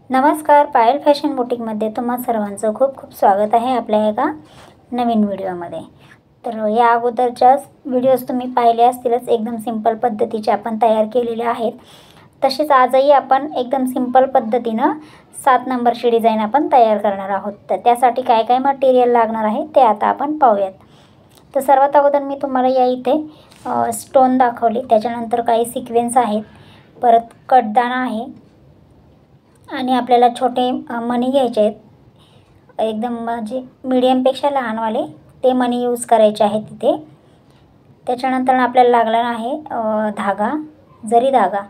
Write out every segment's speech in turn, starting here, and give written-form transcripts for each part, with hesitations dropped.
नमस्कार, पायल फॅशन बुटीकमध्ये तुम्हा सर्वांचं खूप खूप स्वागत आहे आपल्या एका नवीन व्हिडिओमध्ये। तर या अगोदरच्या व्हिडिओज तुम्ही पाहिले असतीलच, एकदम सिंपल पद्धतीचे आपण तयार केलेले आहेत। तसेच आजही आपण एकदम सिंपल पद्धतीने 7 नंबरची डिझाइन आपण तयार करणार आहोत। तर त्यासाठी काय काय मटेरियल लागणार आहे ते आता आपण पाहूयात। तर सर्वात अगोदर मी तुम्हाला या इथे स्टोन दाखवले, त्याच्यानंतर काही सिक्वेन्स आहेत, परत कटदाना आहे आणि आपल्याला छोटे मणी घ्यायचे आहेत, एकदम म्हणजे मीडियमपेक्षा लहानवाले ते मणी यूज करायचे आहेत तिथे। त्याच्यानंतर आपल्याला लागणार आहे धागा, जरी धागा,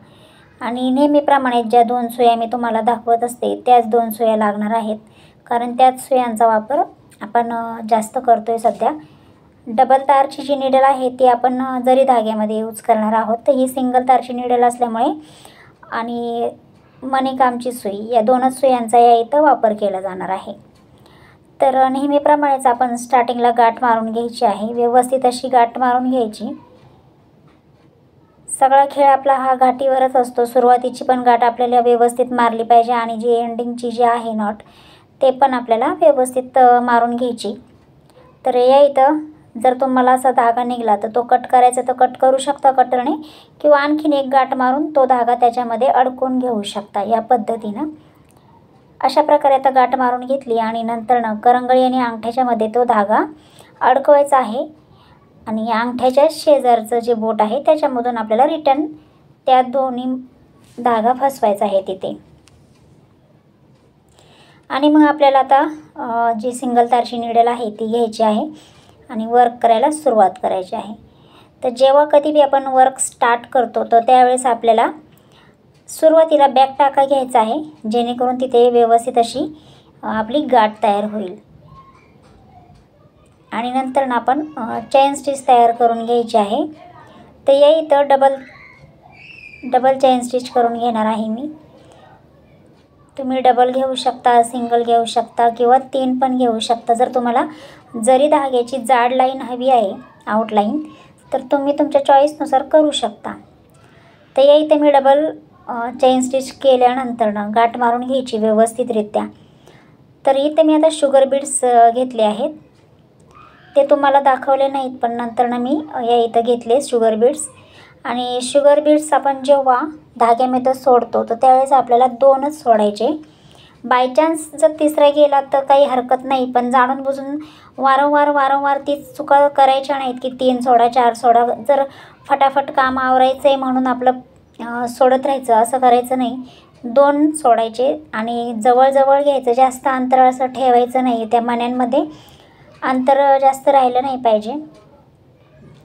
आणि नेहमीप्रमाणे ज्या 2 सुया मी तुम्हाला दाखवत असते त्याच 2 सुया लागणार आहेत, कारण त्याच सुयांचा वापर आपण जास्त करतोय सध्या। डबल तारची जी नीडल आहे ती आपण जरी धाग्यामध्ये यूज करणार आहोत। तर ही सिंगल तारची नीडल असल्यामुळे आणि मणिकामची सुई, या 2च सुयांचा या इथं वापर केला जाणार आहे। तर नेहमीप्रमाणेच आपण स्टार्टिंगला गाठ मारून घ्यायची आहे, व्यवस्थित अशी गाठ मारून घ्यायची। सगळा खेळ आपला हा घाटीवरच असतो। सुरुवातीची पण गाठ आपल्याला व्यवस्थित मारली पाहिजे आणि जी एंडिंगची जी आहे नॉट ते पण आपल्याला व्यवस्थित मारून घ्यायची। तर या इथं जर तुम्हाला असा धागा निघाला तर तो कट करायचा तर कट करू शकता कटरने, किंवा आणखीन एक गाठ मारून तो धागा त्याच्यामध्ये अडकवून घेऊ शकता या पद्धतीने। अशा प्रकारे आता गाठ मारून घेतली आणि नंतर करंगळी आणि अंगठ्याच्या मध्ये तो धागा अडकवायचा आहे आणि अंगठ्याच्या शेजारचं जे बोट आहे त्याच्यामधून आपल्याला रिटर्न त्या दोन्ही धागा फसवायचा आहे तिथे। आणि मग आपल्याला आता जी सिंगल तारची नीडल आहे ती घ्यायची आहे आणि वर्क करायला सुरुवात करायची आहे। तर जेव्हा कधी भी आपण वर्क स्टार्ट करतो तर त्यावेळेस आपल्याला सुरुवातीला बॅक टाका घ्यायचा आहे, जेणेकरून तिथे व्यवस्थित अशी आपली गाठ तयार होईल। आणि नंतर आपण चेन स्टिच तयार करून घ्यायची आहे। तर या इथं डबल चेन स्टिच करून घेणार आहे मी। तुम्ही डबल घेऊ शकता, सिंगल घेऊ शकता किंवा 3 पण घेऊ शकता। जर तुम्हाला जरी धाग्याची जाड लाईन हवी आहे, आउटलाईन, तर तुम्ही तुमच्या चॉईसनुसार करू शकता। तर या इथे मी डबल चेन स्टिच केल्यानंतर गाठ मारून घ्यायची व्यवस्थितरित्या। तर इथे मी आता शुगर बीड्स घेतले आहेत, ते तुम्हाला दाखवले नाहीत पण नंतर मी या इथं घेतले शुगर बीड्स। आणि शुगर बीड्स आपण जेव्हा धाग्यामध्ये सोडतो तर त्यावेळेस आपल्याला 2च सोडायचे। बाय चान्स जर तिसरा गेला तर काही हरकत नाही, पण जाणून बुजून वारंवार तीच चुका करायच्या नाहीत की 3 सोडा 4 सोडा। जर फटाफट काम आवरायचं आहे म्हणून आपलं सोडत राहायचं, असं करायचं नाही। 2 सोडायचे आणि जवळ घ्यायचं, जास्त अंतर असं ठेवायचं नाही। त्या मण्यांमध्ये अंतर जास्त राहिलं नाही पाहिजे,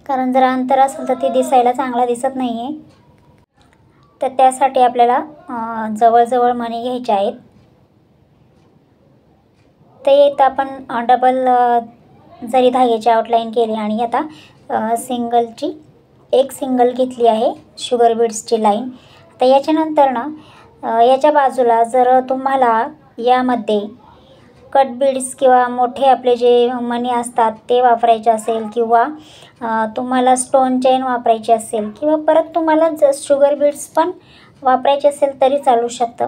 कारण जर अंतर असेल तर ते दिसायला चांगला दिसत नाही आहे। तर त्यासाठी आपल्याला जवळ मणी घ्यायचे आहेत। ते इथं आपण डबल जरी धाग्याची आउटलाईन केली आणि आता एक सिंगल घेतली आहे शुगर बीड्सची लाईन। तर याच्यानंतर याच्या बाजूला जर तुम्हाला यामध्ये कट बीड्स किंवा मोठे आपले जे मणी असतात ते वापरायचे असेल, किंवा तुम्हाला स्टोन चेन वापरायची असेल, किंवा परत तुम्हाला शुगर बीड्स पण वापरायचे असेल तरी चालू शकतं।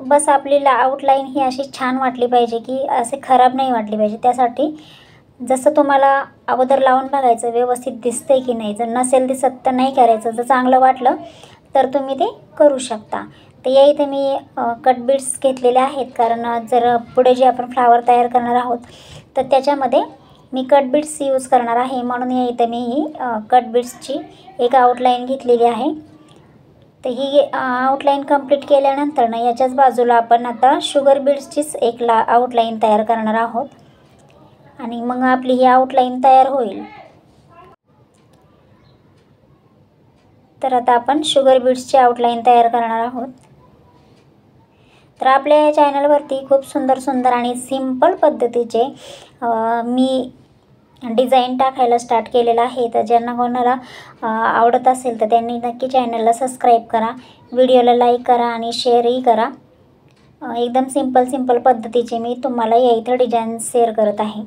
बस आपली आउटलाईन ही अशी छान वाटली पाहिजे, की असे खराब नाही वाटली पाहिजे। त्यासाठी जसं तुम्हाला अगोदर लावून बघायचं व्यवस्थित दिसतंय की नाही, जर नसेल दिसत तर नाही करायचं, जर चांगलं वाटलं तर तुम्ही ते करू शकता। तर या इथे मी कट बीड्स घेतलेले आहेत, कारण जर पुढे जे आपण फ्लावर तयार करणार आहोत तर त्याच्यामध्ये मी कट बीड्स यूज करणार आहे, म्हणून या इथे मी ही कट बीड्सची एक आउटलाईन घेतलेली आहे। तर ही आउटलाईन कंप्लीट केल्यानंतर याच्याच बाजूला आपण आता शुगर बीड्सचीच एक आउटलाईन तयार करणार आहोत आणि मग आपली ही आउटलाईन तयार होईल। तर आता आपण शुगर बीड्सची आउटलाईन तयार करणार आहोत। तर आपल्या या चॅनलवरती खूप सुंदर आणि सिंपल पद्धतीचे मी डिझाईन टाकायला स्टार्ट केलेला आहे। तर ज्यांना कोणाला आवडत असेल तर त्यांनी नक्की चॅनलला सबस्क्राईब करा, व्हिडिओला लाईक करा आणि शेअरही करा। एकदम सिंपल पद्धतीचे मी तुम्हाला या इथं डिझाईन शेअर करत आहे।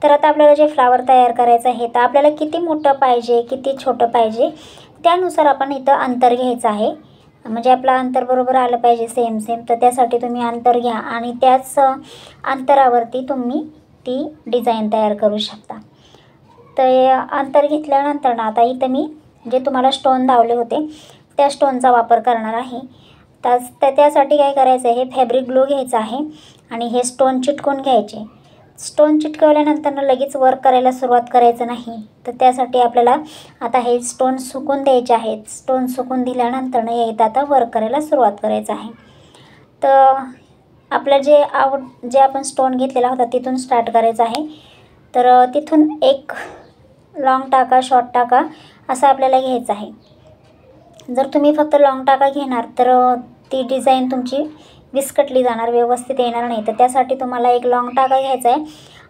तर आता आपल्याला जे फ्लावर तयार करायचं आहे, तर आपल्याला किती मोठं पाहिजे किती छोटं पाहिजे त्यानुसार आपण इथं अंतर घ्यायचं आहे। म्हणजे आपलं अंतर बरोबर आलं पाहिजे सेम सेम. तर त्यासाठी तुम्ही अंतर घ्या आणि त्याच अंतरावरती तुम्ही ती डिझाईन तयार करू शकता. तर अंतर घेतल्यानंतर ना आता इथं मी जे तुम्हाला स्टोन लावले होते त्या स्टोनचा वापर करणार आहे. तर त्यासाठी काय करायचं आहे, हे फॅब्रिक ग्लू घ्यायचं आहे आणि हे स्टोन चिटकून घ्यायचे. स्टोन चिटकवल्यानंतर लगेच वर्क करायला सुरुवात करायचं नाही. तर त्यासाठी आपल्याला आता हे स्टोन सुकून द्यायचे आहेत. स्टोन सुकून दिल्यानंतर इथं आता वर्क करायला सुरुवात करायचं आहे. तर आपलं जे आपण स्टोन घेतलेला होता तिथून स्टार्ट करायचं आहे. तर तिथून एक लॉंग टाका शॉर्ट टाका असं आपल्याला घ्यायचं आहे. जर तुम्ही फक्त लॉंग टाका घेणार तर ती डिझाईन तुमची विस्कटली जाणार, व्यवस्थित येणार नाही. तर त्यासाठी तुम्हाला एक लॉंग टाका घ्यायचा आहे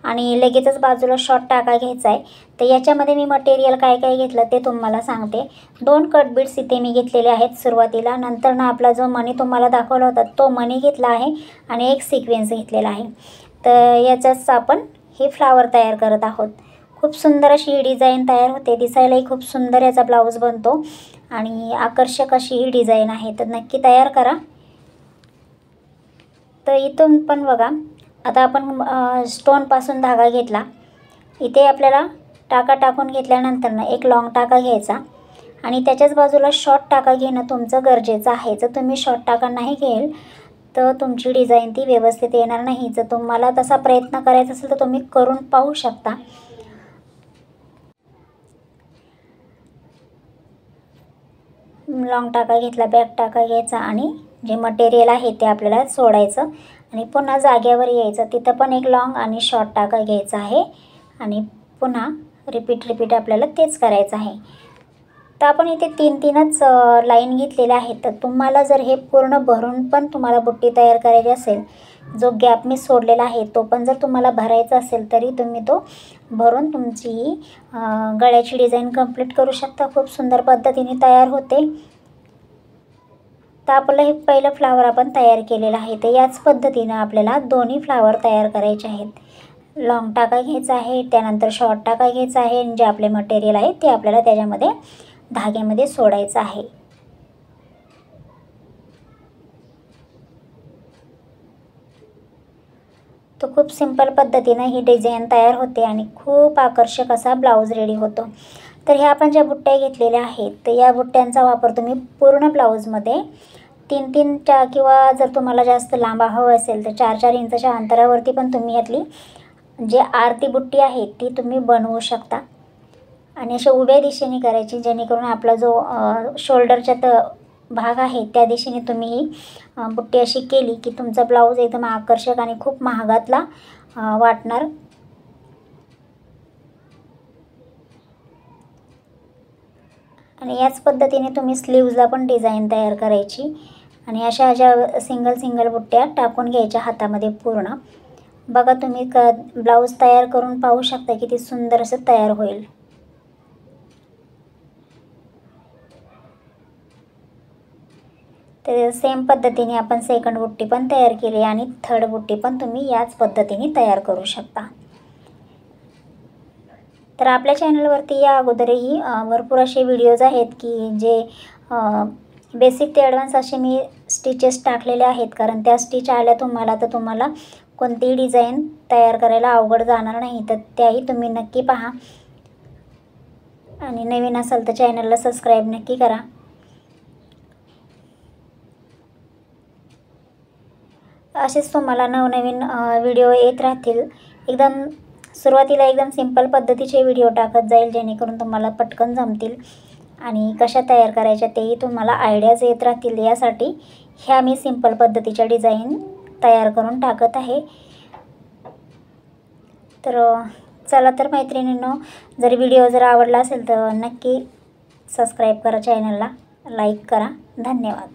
आणि लगेचच बाजूला शॉर्ट टाका घ्यायचा आहे. तर याच्यामध्ये मी मटेरियल काय काय घेतलं ते तुम्हाला सांगते. 2 कट बीड्स इथे मी घेतलेले आहेत सुरुवातीला. नंतर ना आपला जो मणी तुम्हाला दाखवला होता तो मणी घेतला आहे आणि एक सिक्वेन्स घेतलेला आहे. तर याचाच आपण हे फ्लावर तयार करत आहोत. खूप सुंदर अशी ही डिझाईन तयार होते. दिसायलाही खूप सुंदर याचा ब्लाऊज बनतो आणि आकर्षक अशी ही डिझाईन आहे. तर नक्की तयार करा. तर इथून पण बघा, आता आपण स्टोनपासून धागा घेतला. इथे आपल्याला टाका टाकून घेतल्यानंतर ना एक लॉंग टाका घ्यायचा आणि त्याच्याच बाजूला शॉर्ट टाका घेणं तुमचं गरजेचं आहे. जर तुम्ही शॉर्ट टाका नाही घेल तर तुमची डिझाईन ती व्यवस्थित येणार नाही. जर तुम्हाला तसा प्रयत्न करायचा असेल तर तुम्ही करून पाहू शकता. लॉंग टाका घेतला, बॅक टाका घ्यायचा आणि जे मटेरियल आहे ते आपल्याला सोडायचं आणि पुन्हा जागेवर यायचं. तिथं पण एक लॉंग आणि शॉर्ट टाका घ्यायचा आहे आणि पुन्हा रिपीट आपल्याला तेच करायचं आहे. तर आपण इथे 3-3च लाईन घेतलेल्या आहेत. तर तुम्हाला जर हे पूर्ण भरून पण तुम्हाला बुट्टी तयार करायची असेल, जो गॅप मी सोडलेला आहे तो पण जर तुम्हाला भरायचा असेल तरी तुम्ही तो भरून तुमची ही गळ्याची डिझाईन कंप्लीट करू शकता. खूप सुंदर पद्धतीने तयार होते. तर आपलं हे पहिलं फ्लावर आपण तयार केलेलं आहे. तर याच पद्धतीनं आपल्याला दोन्ही फ्लावर तयार करायचे आहेत. लॉंग टाका घ्यायचा आहे, त्यानंतर शॉर्ट टाका घ्यायचा आहे आणि जे आपले मटेरियल आहे ते आपल्याला त्याच्यामध्ये धाग्यामध्ये सोडायचं आहे. तो खूप सिंपल पद्धतीनं ही डिझाईन तयार होते आणि खूप आकर्षक असा ब्लाऊज रेडी होतो. तर ह्या आपण ज्या बुट्ट्या घेतलेल्या आहेत तर या बुट्ट्यांचा वापर तुम्ही पूर्ण ब्लाऊजमध्ये 3-3च्या किंवा जर तुम्हाला जास्त लांब हवं असेल तर 4-4 इंचाच्या अंतरावरती पण तुम्ही यातली जे आरती बुट्टी आहे ती तुम्ही बनवू शकता. आणि अशा उभ्या दिशेने करायची जेणेकरून आपला जो शोल्डरचा भाग आहे त्या दिशेने तुम्ही ही बुट्टी अशी केली की तुमचा ब्लाऊज एकदम आकर्षक आणि खूप महागातला वाटणार. आणि याच पद्धतीने तुम्ही स्लीव्जला पण डिझाईन तयार करायची आणि अशा ज्या सिंगल बुट्ट्या टाकून घ्यायच्या हातामध्ये पूर्ण. बघा तुम्ही ब्लाऊज तयार करून पाहू शकता किती सुंदर असं तयार होईल. तर सेम पद्धतीने आपण सेकंड बुट्टी पण तयार केली आणि थर्ड बुट्टी पण तुम्ही याच पद्धतीने तयार करू शकता. तर आपल्या चॅनलवरती या अगोदरही भरपूर असे व्हिडिओज आहेत की जे बेसिक ते ॲडव्हान्स असे मी स्टिचेस टाकलेले आहेत. कारण त्या स्टिच आल्या तुम्हाला तर तुम्हाला कोणतीही डिझाईन तयार करायला अवघड जाणार नाही. तर त्याही तुम्ही नक्की पहा आणि नवीन असाल तर चॅनलला सबस्क्राईब नक्की करा. असेच तुम्हाला नवनवीन व्हिडिओ येत राहतील. सुरुवातीला एकदम सिंपल पद्धतीचे व्हिडिओ टाकत जाईल जेणेकरून तुम्हाला पटकन जमतील आणि कशा तयार करायच्या तेही तुम्हाला आयडियाज येत राहतील. यासाठी ह्या मी सिंपल पद्धतीच्या डिझाईन तयार करून टाकत आहे. तर चला तर मैत्रिणींनो, जर व्हिडिओ आवडला असेल तर नक्की सबस्क्राईब करा, चॅनलला लाईक करा. धन्यवाद.